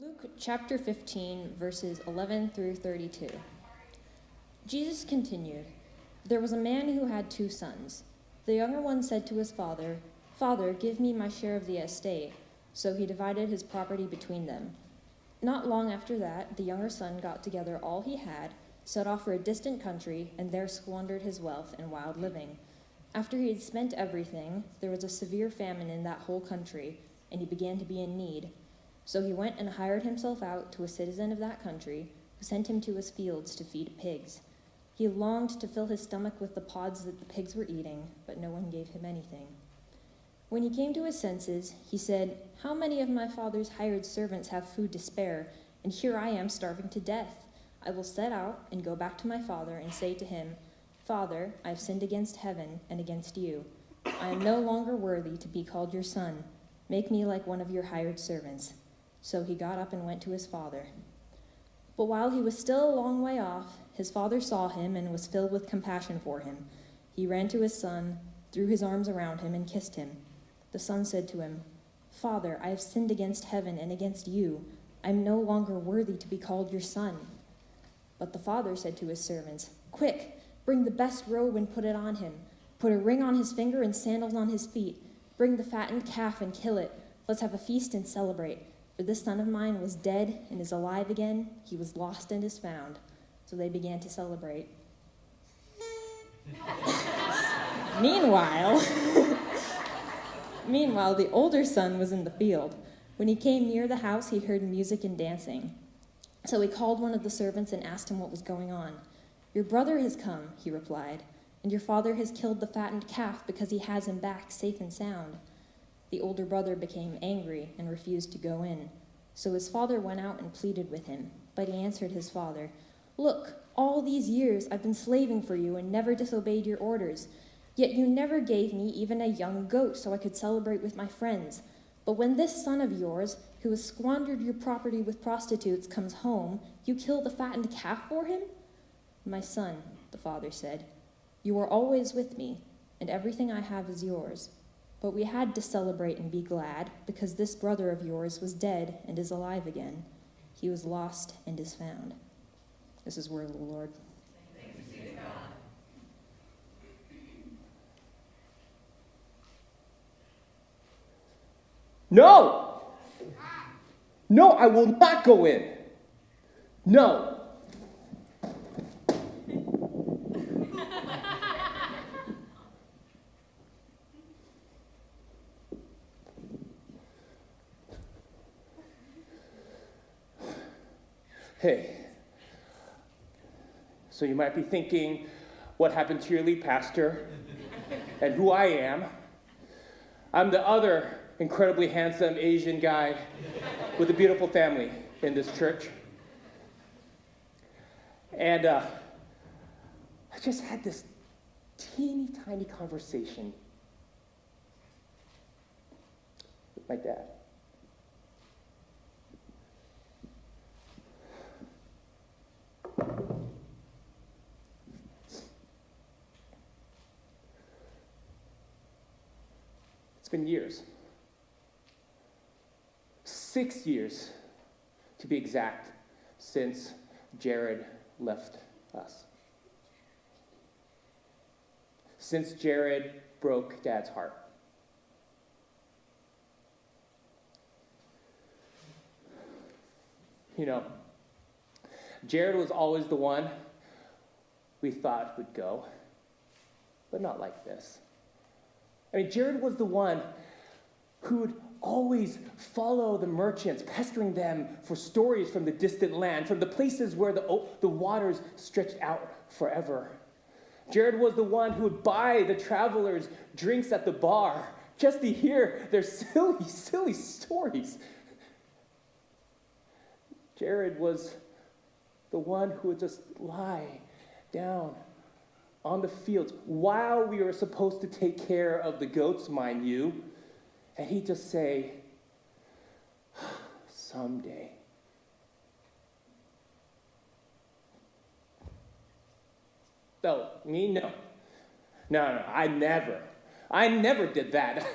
Luke chapter 15, verses 11 through 32. Jesus continued, "There was a man who had 2 sons. The younger one said to his father, 'Father, give me my share of the estate.' So he divided his property between them. Not long after that, the younger son got together all he had, set off for a distant country, and there squandered his wealth in wild living. After he had spent everything, there was a severe famine in that whole country, and he began to be in need. So he went and hired himself out to a citizen of that country, who sent him to his fields to feed pigs. He longed to fill his stomach with the pods that the pigs were eating, but no one gave him anything. When he came to his senses, he said, 'How many of my father's hired servants have food to spare, and here I am starving to death? I will set out and go back to my father and say to him, Father, I have sinned against heaven and against you. I am no longer worthy to be called your son. Make me like one of your hired servants.' So he got up and went to his father. But while he was still a long way off, his father saw him and was filled with compassion for him. He ran to his son, threw his arms around him, and kissed him. The son said to him, 'Father, I have sinned against heaven and against you. I am no longer worthy to be called your son.' But the father said to his servants, 'Quick, bring the best robe and put it on him. Put a ring on his finger and sandals on his feet. Bring the fattened calf and kill it. Let's have a feast and celebrate. For this son of mine was dead and is alive again. He was lost and is found.' So they began to celebrate. Meanwhile, the older son was in the field. When he came near the house, he heard music and dancing. So he called one of the servants and asked him what was going on. 'Your brother has come,' he replied, 'and your father has killed the fattened calf because he has him back safe and sound.' The older brother became angry and refused to go in. So his father went out and pleaded with him. But he answered his father, 'Look, all these years I've been slaving for you and never disobeyed your orders. Yet you never gave me even a young goat so I could celebrate with my friends. But when this son of yours, who has squandered your property with prostitutes, comes home, you kill the fattened calf for him?' 'My son,' the father said, 'you are always with me, and everything I have is yours. But we had to celebrate and be glad, because this brother of yours was dead and is alive again. He was lost and is found.'" This is the word of the Lord. Thanks be to God. No! No, I will not go in. No. Hey. So you might be thinking, what happened to your lead pastor and who I am? I'm the other incredibly handsome Asian guy with a beautiful family in this church. And I just had this teeny tiny conversation with my dad. It's been years. 6 years, to be exact, since Jared left us. Since Jared broke Dad's heart. You know, Jared was always the one we thought would go, but not like this. I mean, Jared was the one who would always follow the merchants, pestering them for stories from the distant land, from the places where the waters stretched out forever. Jared was the one who would buy the travelers drinks at the bar just to hear their silly, silly stories. Jared was the one who would just lie down on the fields while we were supposed to take care of the goats, mind you. And he'd just say, "Someday." Oh, me? No. No, I never did that.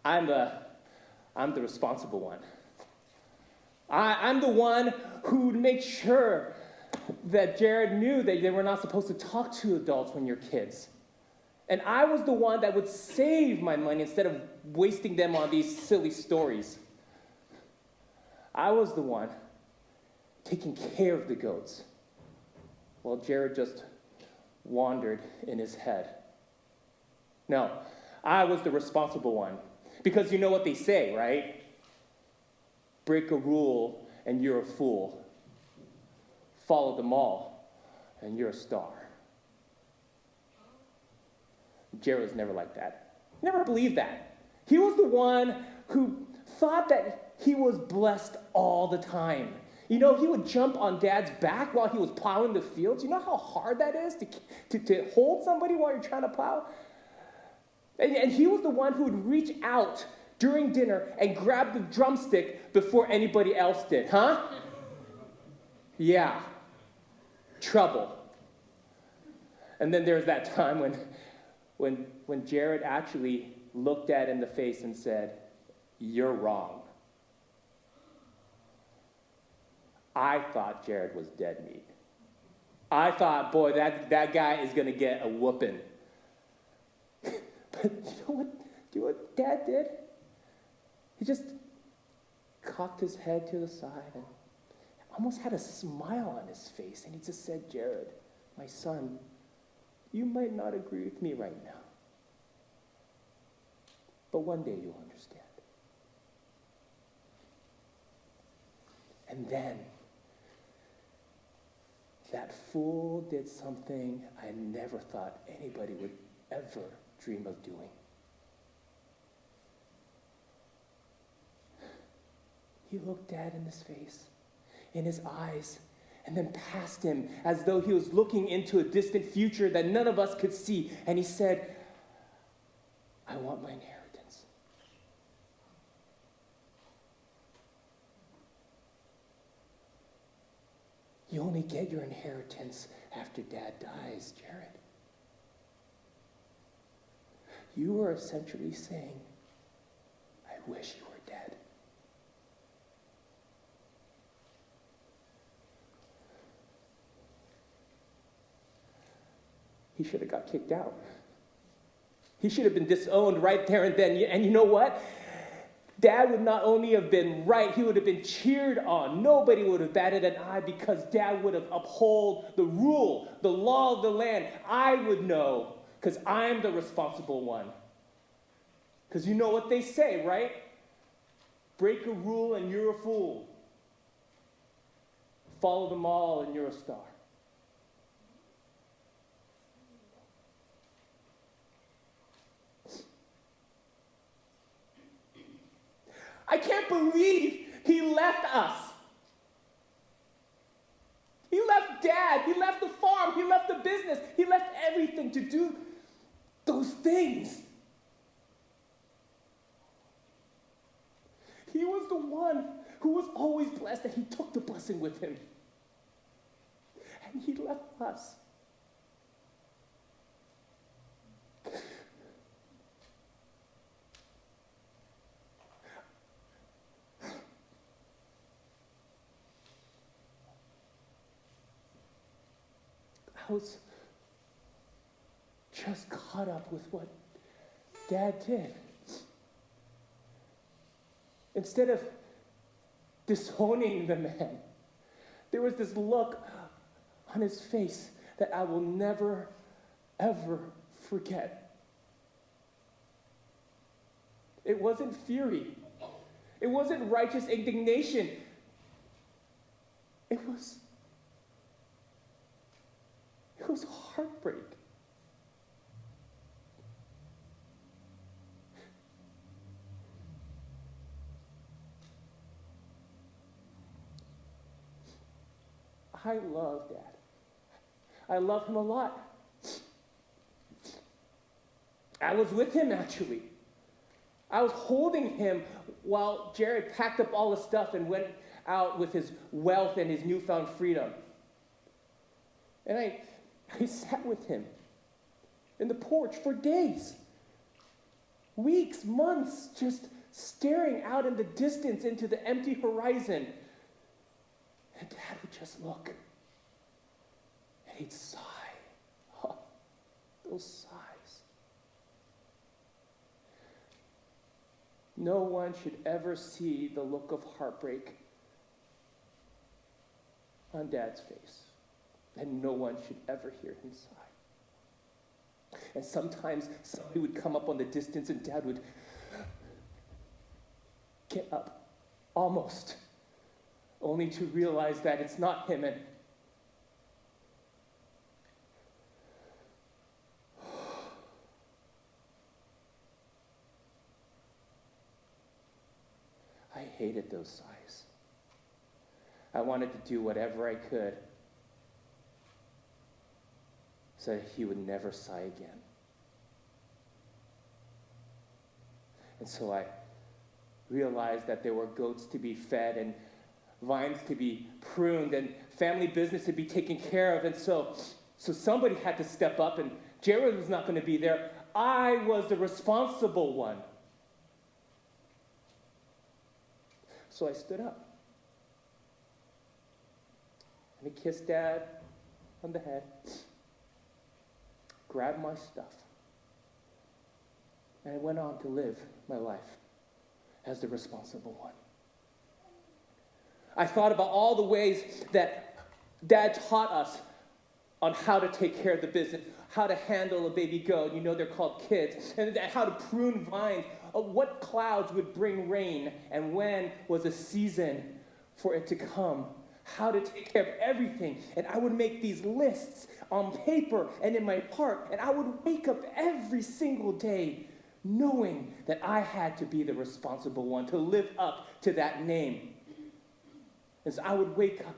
I'm the responsible one. I'm the one who would make sure that Jared knew that they were not supposed to talk to adults when you're kids. And I was the one that would save my money instead of wasting them on these silly stories. I was the one taking care of the goats, while Jared just wandered in his head. No, I was the responsible one. Because you know what they say, right? Break a rule and you're a fool. Follow them all and you're a star. Jared was never like that. He never believed that. He was the one who thought that he was blessed all the time. You know, he would jump on Dad's back while he was plowing the fields. You know how hard that is to hold somebody while you're trying to plow? And he was the one who would reach out during dinner and grab the drumstick before anybody else did, huh? Yeah. Trouble. And then there's that time when Jared actually looked Dad in the face and said, "You're wrong." I thought Jared was dead meat. I thought, boy, that guy is going to get a whooping. But you know what Dad did? He just cocked his head to the side and almost had a smile on his face. And he just said, "Jared, my son, you might not agree with me right now. But one day you'll understand." And then, that fool did something I never thought anybody would ever dream of doing. He looked Dad in his face, in his eyes, and then past him as though he was looking into a distant future that none of us could see. And he said, "I want my inheritance." You only get your inheritance after Dad dies, Jared. You are essentially saying, "I wish you were dead." He should have got kicked out. He should have been disowned right there and then. And you know what? Dad would not only have been right, he would have been cheered on. Nobody would have batted an eye because Dad would have upheld the rule, the law of the land. I would know because I'm the responsible one. Because you know what they say, right? Break a rule and you're a fool. Follow them all and you're a star. I can't believe he left us. He left Dad. He left the farm. He left the business. He left everything to do those things. He was the one who was always blessed, and he took the blessing with him. And he left us. I was just caught up with what Dad did. Instead of disowning the man, there was this look on his face that I will never, ever forget. It wasn't fury. It wasn't righteous indignation. It was heartbreak. I love Dad. I love him a lot. I was with him, actually. I was holding him while Jared packed up all the stuff and went out with his wealth and his newfound freedom. And I sat with him in the porch for days, weeks, months, just staring out in the distance into the empty horizon, And Dad would just look. And he'd sigh. Oh, those sighs. No one should ever see the look of heartbreak on Dad's face. And no one should ever hear him sigh. And sometimes somebody would come up on the distance and Dad would get up, almost, only to realize that it's not him. And I hated those sighs. I wanted to do whatever I could so that he would never sigh again. And so I realized that there were goats to be fed and vines to be pruned and family business to be taken care of. And so somebody had to step up, and Jared was not going to be there. I was the responsible one. So I stood up. And I kissed Dad on the head, grabbed my stuff, and I went on to live my life as the responsible one. I thought about all the ways that Dad taught us on how to take care of the business, how to handle a baby goat. You know they're called kids. And how to prune vines, what clouds would bring rain, and when was a season for it to come. How to take care of everything. And I would make these lists on paper and in my heart. And I would wake up every single day knowing that I had to be the responsible one, to live up to that name. And so I would wake up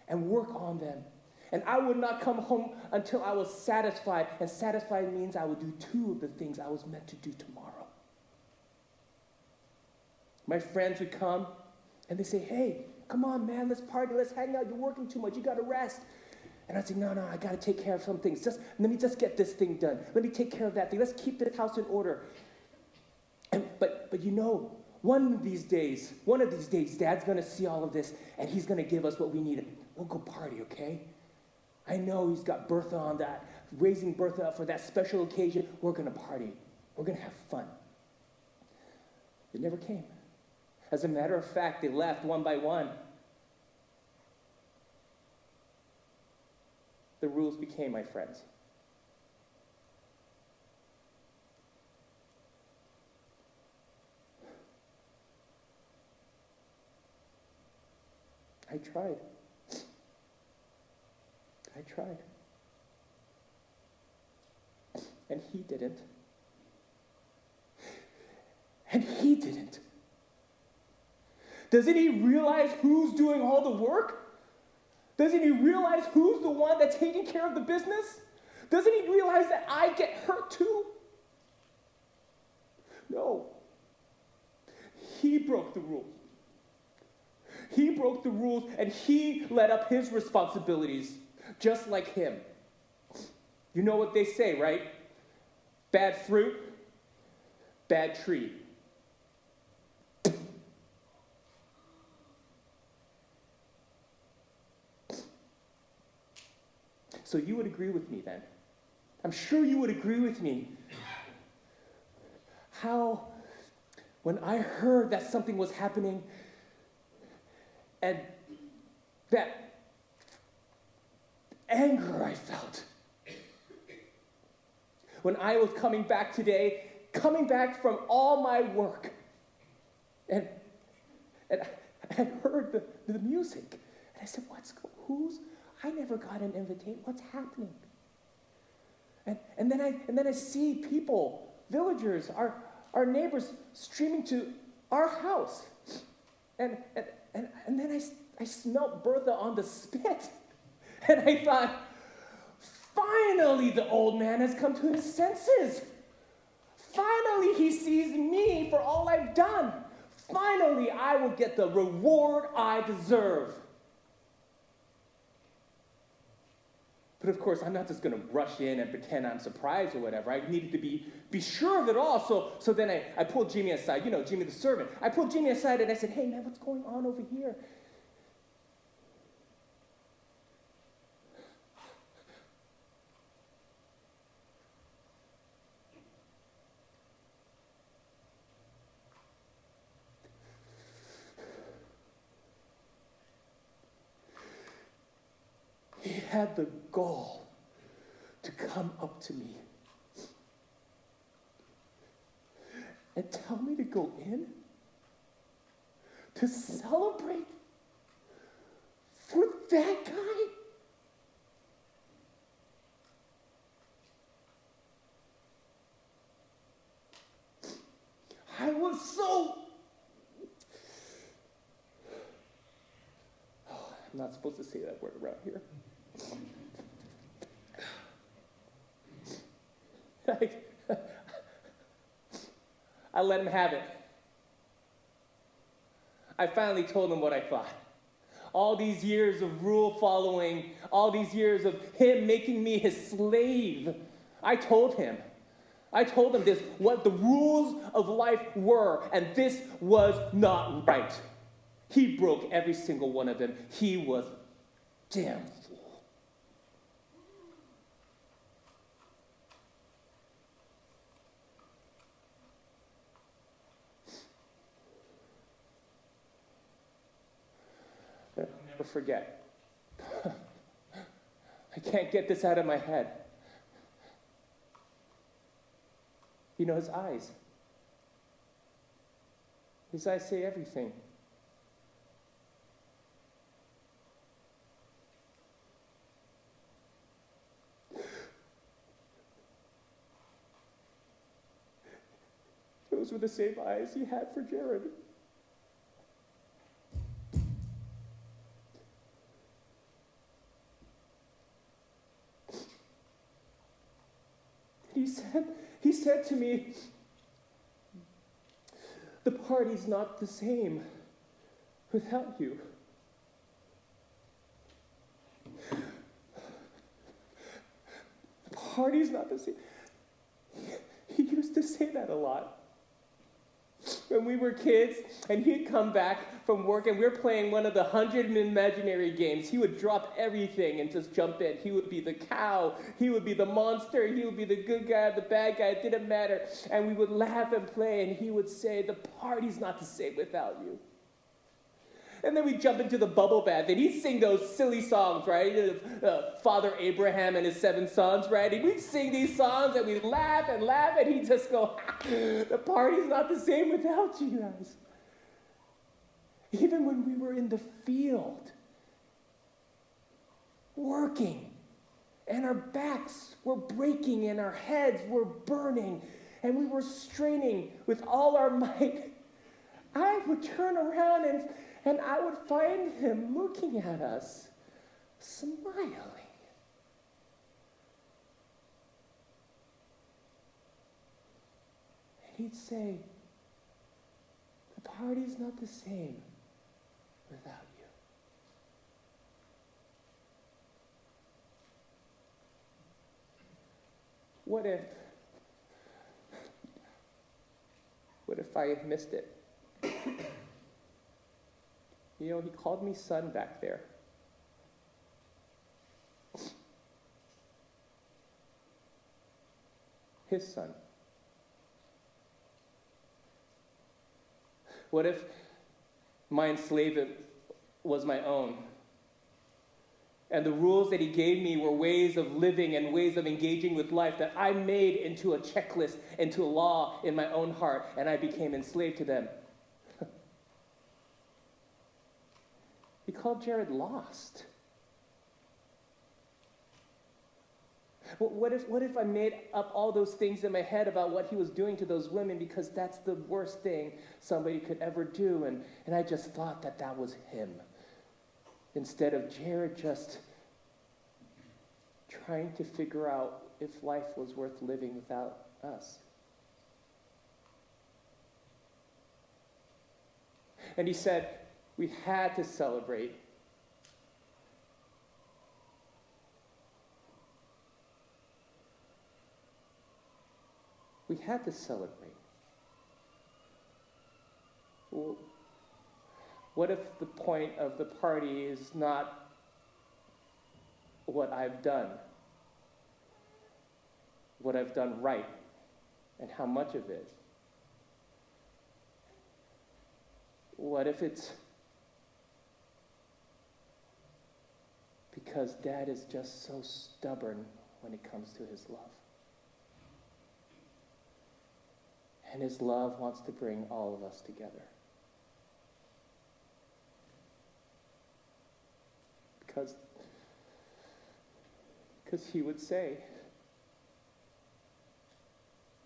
and work on them. And I would not come home until I was satisfied. And satisfied means I would do 2 of the things I was meant to do tomorrow. My friends would come and they say, hey, come on, man, let's party, let's hang out. You're working too much, you got to rest. And I'd say, no, I got to take care of some things. Let me just get this thing done. Let me take care of that thing. Let's keep this house in order. But you know, one of these days, Dad's going to see all of this, and he's going to give us what we need. We'll go party, okay? I know he's got Bertha on that, raising Bertha up for that special occasion. We're going to party. We're going to have fun. It never came. As a matter of fact, they left one by one. The rules became my friends. I tried. And he didn't. Doesn't he realize who's doing all the work? Doesn't he realize who's the one that's taking care of the business? Doesn't he realize that I get hurt too? No. He broke the rules. He broke the rules, and he let up his responsibilities, just like him. You know what they say, right? Bad fruit, bad tree. So you would agree with me then. I'm sure you would agree with me. How, when I heard that something was happening, and that anger I felt, when I was coming back today, coming back from all my work, and I heard the music, and I said, I never got an invitation. What's happening? And then I see people, villagers, our neighbors streaming to our house. And then I smelled Bertha on the spit. And I thought, finally the old man has come to his senses. Finally he sees me for all I've done. Finally I will get the reward I deserve. But of course, I'm not just going to rush in and pretend I'm surprised or whatever. I needed to be sure of it all. So then I pulled Jimmy aside. You know, Jimmy the servant. I pulled Jimmy aside and I said, hey, man, what's going on over here? had the gall to come up to me and tell me to go in to celebrate for that guy? I was so... Oh, I'm not supposed to say that word around here. I let him have it. I finally told him what I thought. All these years of rule following, all these years of him making me his slave, I told him this, what the rules of life were, and this was not right. He broke every single one of them. He was damn fool. I'll never forget. I can't get this out of my head. You know, his eyes. His eyes say everything. Those were the same eyes he had for Jared. He said to me, the party's not the same without you. The party's not the same. He used to say that a lot. When we were kids, and he'd come back from work, and we were playing one of the 100 imaginary games, he would drop everything and just jump in. He would be the cow, he would be the monster, he would be the good guy, the bad guy, it didn't matter. And we would laugh and play, and he would say, the party's not the same without you. And then we'd jump into the bubble bath, and he'd sing those silly songs, right? Father Abraham and his 7 sons, right? And we'd sing these songs, and we'd laugh, and he'd just go, the party's not the same without you guys. Even when we were in the field, working, and our backs were breaking, and our heads were burning, and we were straining with all our might, I would turn around and I would find him looking at us, smiling. And he'd say, the party's not the same without you. What if I had missed it? You know, he called me son back there. His son. What if my enslavement was my own? And the rules that he gave me were ways of living and ways of engaging with life that I made into a checklist, into a law in my own heart, and I became enslaved to them. He called Jared lost. What if I made up all those things in my head about what he was doing to those women because that's the worst thing somebody could ever do, and I just thought that was him, instead of Jared just trying to figure out if life was worth living without us. And he said, we had to celebrate. We had to celebrate. Well, what if the point of the party is not what I've done? What I've done right, and how much of it? What if it's because because Dad is just so stubborn when it comes to his love. And his love wants to bring all of us together. Because he would say,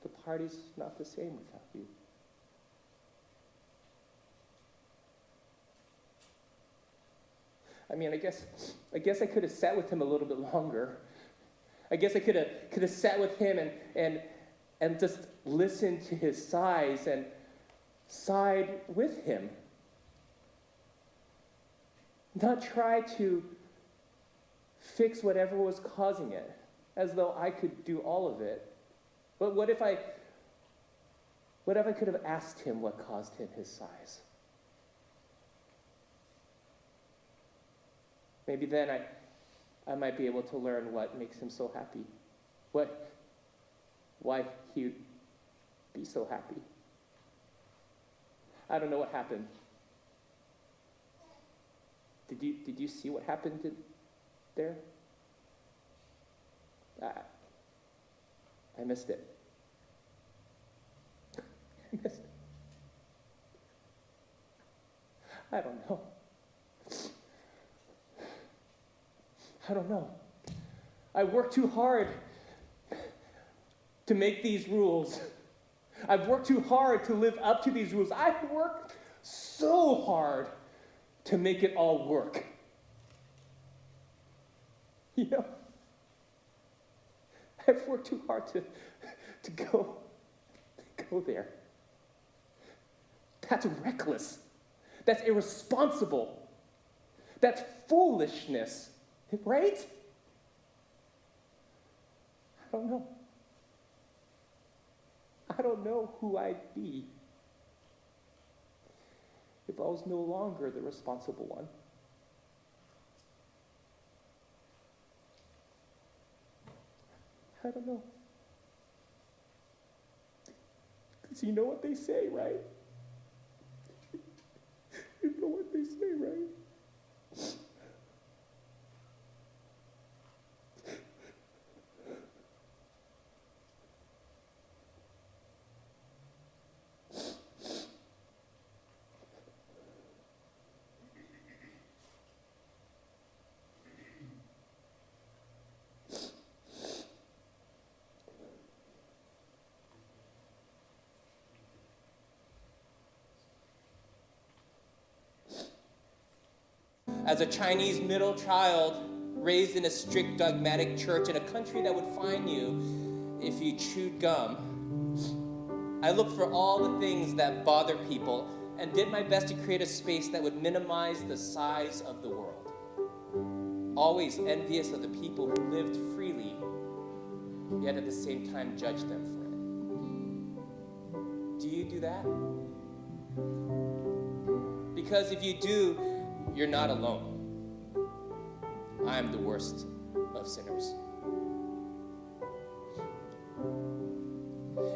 the party's not the same without you. I mean, I guess I could have sat with him a little bit longer. I guess I could have sat with him and just listened to his sighs and sighed with him. Not try to fix whatever was causing it, as though I could do all of it. But what if I could have asked him what caused him his sighs? Maybe then I might be able to learn what makes him so happy. Why he would be so happy. I don't know what happened. Did you see what happened there? I missed it. I missed it. I don't know. I don't know. I worked too hard to make these rules. I've worked too hard to live up to these rules. I've worked so hard to make it all work. You know, I've worked too hard to go there. That's reckless. That's irresponsible. That's foolishness. Right? I don't know. I don't know who I'd be if I was no longer the responsible one. I don't know. Because you know what they say, right? You know what they say, right? As a Chinese middle child raised in a strict dogmatic church in a country that would fine you if you chewed gum, I looked for all the things that bother people and did my best to create a space that would minimize the size of the world. Always envious of the people who lived freely, yet at the same time judged them for it. Do you do that? Because if you do, you're not alone. I am the worst of sinners.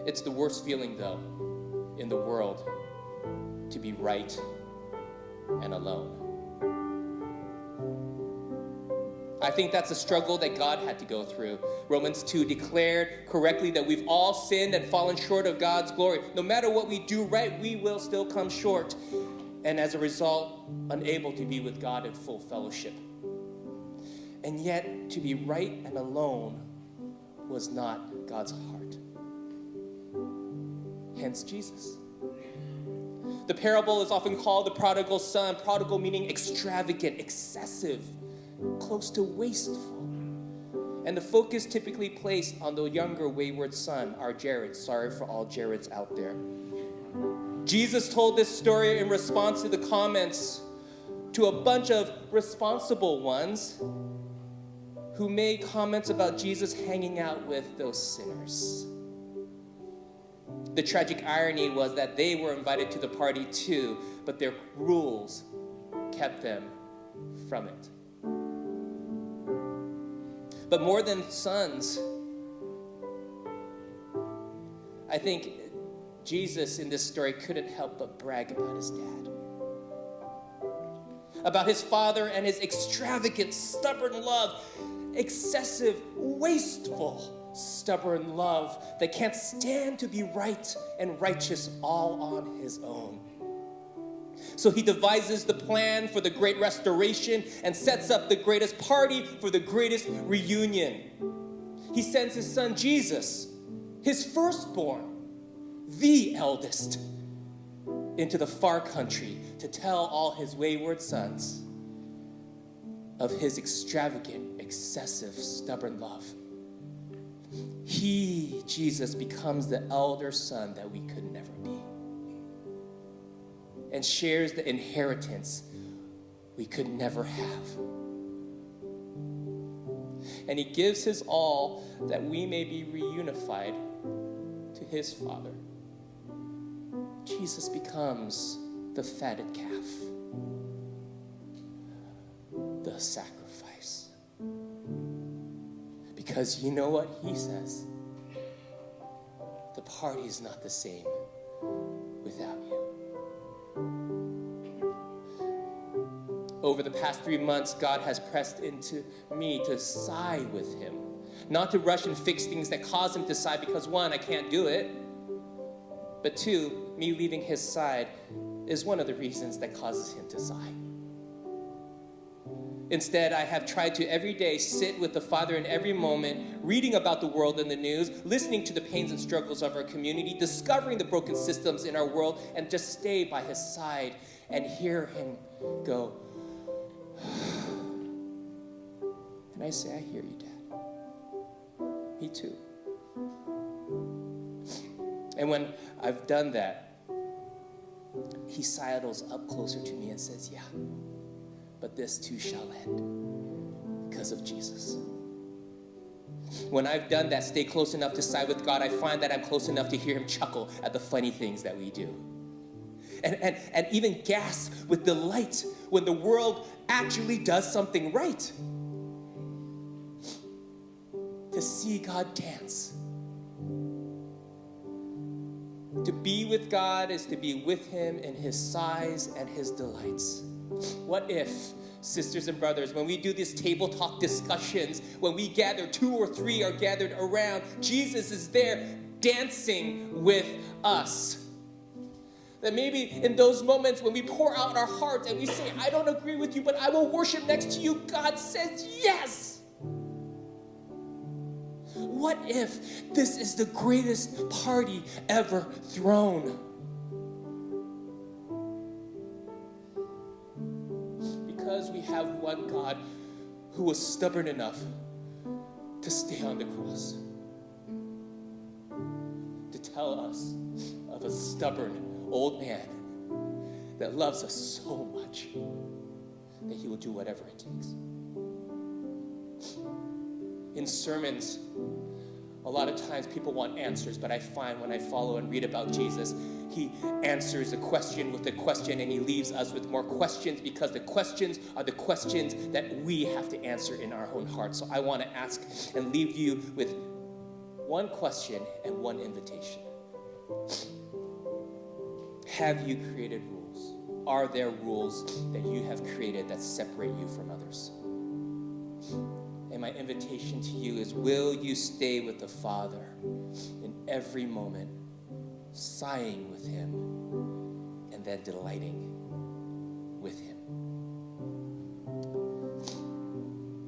It's the worst feeling, though, in the world to be right and alone. I think that's a struggle that God had to go through. Romans 2 declared correctly that we've all sinned and fallen short of God's glory. No matter what we do right, we will still come short. And as a result, unable to be with God in full fellowship. And yet, to be right and alone was not God's heart. Hence Jesus. The parable is often called the prodigal son. Prodigal meaning extravagant, excessive, close to wasteful. And the focus typically placed on the younger wayward son, our Jared. Sorry for all Jareds out there. Jesus told this story in response to the comments to a bunch of responsible ones who made comments about Jesus hanging out with those sinners. The tragic irony was that they were invited to the party too, but their rules kept them from it. But more than sons, I think Jesus in this story couldn't help but brag about his dad. about his Father and his extravagant, stubborn love, excessive, wasteful, stubborn love that can't stand to be right and righteous all on his own. So he devises the plan for the great restoration and sets up the greatest party for the greatest reunion. He sends his son Jesus, his firstborn, the eldest, into the far country to tell all his wayward sons of his extravagant, excessive, stubborn love. He, Jesus, becomes the elder son that we could never be, and shares the inheritance we could never have. And he gives his all that we may be reunified to his Father. Jesus becomes the fatted calf, the sacrifice. Because you know what he says? The party is not the same without you. Over the past 3 months, God has pressed into me to sigh with him. Not to rush and fix things that cause him to sigh because, one, I can't do it. But two, me leaving his side is one of the reasons that causes him to sigh. Instead, I have tried to every day sit with the Father in every moment, reading about the world and the news, listening to the pains and struggles of our community, discovering the broken systems in our world, and just stay by his side and hear him go. And I say, I hear you, Dad. Me too. And when I've done that, he sidles up closer to me and says, yeah, but this too shall end because of Jesus. When I've done that, stay close enough to side with God, I find that I'm close enough to hear him chuckle at the funny things that we do. And even gasp with delight when the world actually does something right. To see God dance. To be with God is to be with him in his sighs and his delights. What if, sisters and brothers, when we do these table talk discussions, when we gather, 2 or 3 are gathered around, Jesus is there dancing with us. That maybe in those moments when we pour out our hearts and we say, I don't agree with you, but I will worship next to you, God says yes. What if this is the greatest party ever thrown? Because we have one God who was stubborn enough to stay on the cross, to tell us of a stubborn old man that loves us so much that he will do whatever it takes. In sermons, a lot of times people want answers, but I find when I follow and read about Jesus, he answers a question with a question and he leaves us with more questions because the questions are the questions that we have to answer in our own hearts. So I want to ask and leave you with one question and one invitation. Have you created rules? Are there rules that you have created that separate you from others? And my invitation to you is, will you stay with the Father in every moment, sighing with him, and then delighting with him?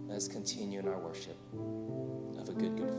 Let's continue in our worship of a good, good